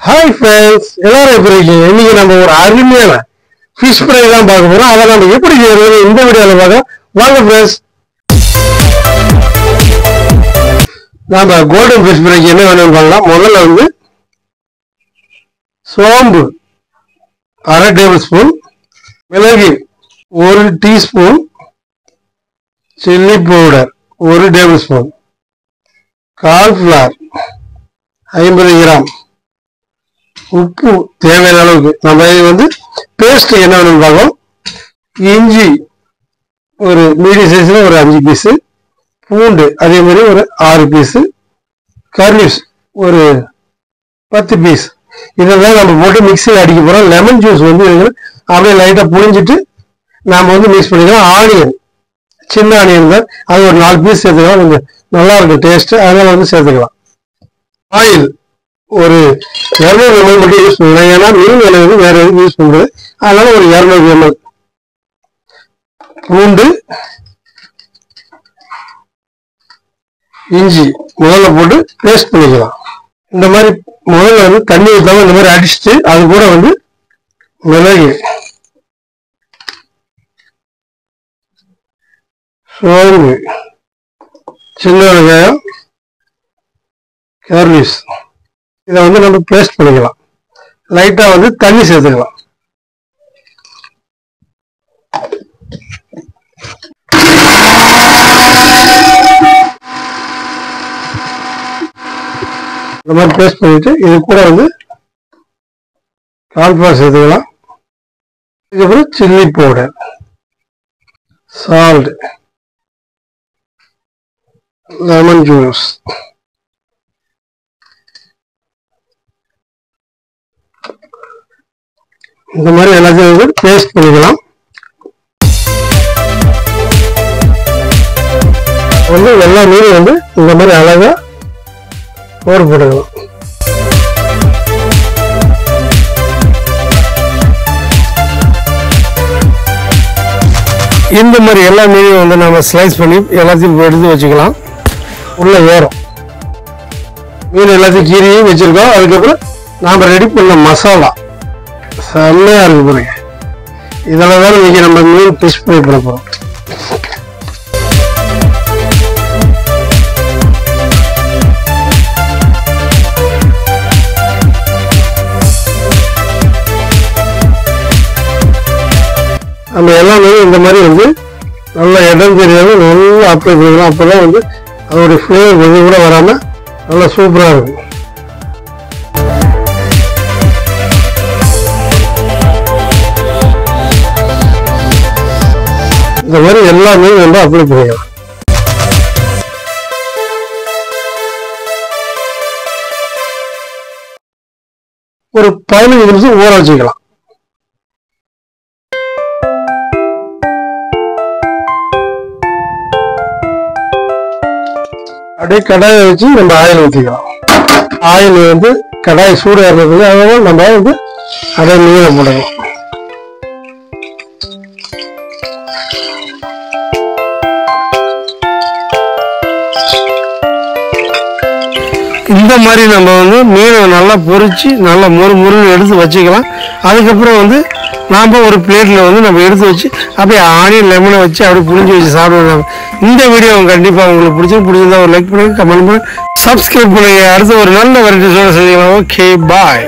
Hi friends, எல்லாரும் எப்படி இருக்கீங்க? இன்னைக்கு நம்ம ஒரு அருமையான ஃபிஷ் ஃப்ரை தான் பார்க்க போறோம். அதை நம்ம எப்படி செய்யறது இந்த வீடியோவில் பார்க்க வாங்க ஃப்ரெண்ட்ஸ். நம்ம கோல்டன் ஃபிஷ் ஃப்ரைக்கு என்ன வேணும்னு பார்க்கலாம். முதல்ல வந்து சோம்பு 1/2 டேபிள் ஸ்பூன், மிளகு 1 teaspoon, chilli powder 1 table spoon, cornflour 50 gram, உப்பு தேவையான அளவுக்கு. நம்ம இது வந்து பேஸ்ட் என்ன வேணும்னு பார்ப்போம். இஞ்சி ஒரு மீடியம் சைஸ்ல ஒரு 5 பீஸு, பூண்டு அதே மாதிரி ஒரு 6 பீஸு, கர்லிப்ஸ் ஒரு 10 பீஸ். இதெல்லாம் நம்ம போட்டு மிக்சியில் அடிக்க போறோம். லெமன் ஜூஸ் வந்து அப்படியே லைட்டா புழிஞ்சிட்டு நாம வந்து மிக்ஸ் பண்ணிக்கலாம். ஆனியன், சின்ன ஆனியன் தான், அது ஒரு 4 பீஸ் சேர்த்துக்கலாம். கொஞ்சம் நல்லா இருக்கும் டேஸ்ட், அதனால வந்து சேர்த்துக்கலாம். ஆயில் ஒரு 200 ml மட்டும் யூஸ் பண்ணலாம். ஏன்னா மீன் விலை வந்து வேற எதுவும் யூஸ் பண்றது, அதனால ஒரு 200 ml. பூண்டு, இஞ்சி முதல்ல போட்டு பேஸ்ட் பண்ணிக்கலாம். இந்த மாதிரி முதல்ல வந்து தண்ணி ஊற்றாம இந்த மாதிரி அடிச்சுட்டு அது கூட வந்து மிளகு, சோம்பு, சின்ன வெங்காயம், கர்லிப்ஸ் இதை வந்து நம்ம பேஸ்ட் பண்ணிக்கலாம். லைட்டா வந்து தண்ணி சேர்த்துக்கலாம். இந்த மாதிரி பேஸ்ட் பண்ணிட்டு இது கூட வந்து கார்ன்ஃப்ளவர் சேர்த்துக்கலாம். இதுக்கப்புறம் chilli powder, salt, lemon juice, இந்த மாதிரி எல்லாத்தையும் வந்து பேஸ்ட் பண்ணிக்கலாம். வந்து எல்லா மீனும் வந்து இந்த மாதிரி அழகா போட்டுக்கலாம். இந்த மாதிரி எல்லா மீனையும் வந்து நம்ம ஸ்லைஸ் பண்ணி எல்லாத்தையும் எடுத்து வச்சுக்கலாம். உள்ள ஏறும் மீன் எல்லாத்தையும் கீரையும் வச்சிருக்கோம். அதுக்கப்புறம் நாம ரெடி பண்ண மசாலா செம்மையா இருக்கு பாருங்க. இதெல்லாம் தான் இன்னைக்கு நம்ம மீன் ஃபிஷ் ஃப்ரை பண்ண போறோம். நம்ம எல்லாமே இந்த மாதிரி வந்து நல்லா இடம் தெரியாம நல்லா அப்ளை பண்ணிக்கலாம். அப்பதான் வந்து அதோடைய ஃப்ளேவர் கொஞ்சம் கூட வராம நல்லா சூப்பரா இருக்கும். இந்த மாதிரி எல்லாமே வந்து அப்ளை பண்ணிக்கலாம். ஒரு 15 நிமிஷம் ஊற வச்சுக்கலாம். அப்படியே கடாயை வச்சு நம்ம ஆயில் ஊற்றிக்கலாம். ஆயில் வந்து கடாய் சூடு ஏறதுக்கு அதனால நம்ம வந்து அதை மீனை போடணும். இந்த மாதிரி நம்ம வந்து மீனை நல்லா பொரிச்சு நல்லா முறுமுறுன்னு எடுத்து வச்சுக்கலாம். அதுக்கப்புறம் வந்து நாம் ஒரு பிளேட்டில் வந்து நம்ம எடுத்து வச்சு அப்படியே ஆனியன் லெமனை வச்சு அப்படியே புளிஞ்சு வச்சு சாப்பிடுவோம். இந்த வீடியோ கண்டிப்பாக உங்களுக்கு பிடிச்சிருந்தா ஒரு லைக் பண்ணுங்க, கமெண்ட் பண்ணுங்க, சப்ஸ்கிரைப் பண்ணுங்க. அடுத்து ஒரு நல்ல வெரைட்டிஸோட செய்யலாம். ஓகே, பாய்.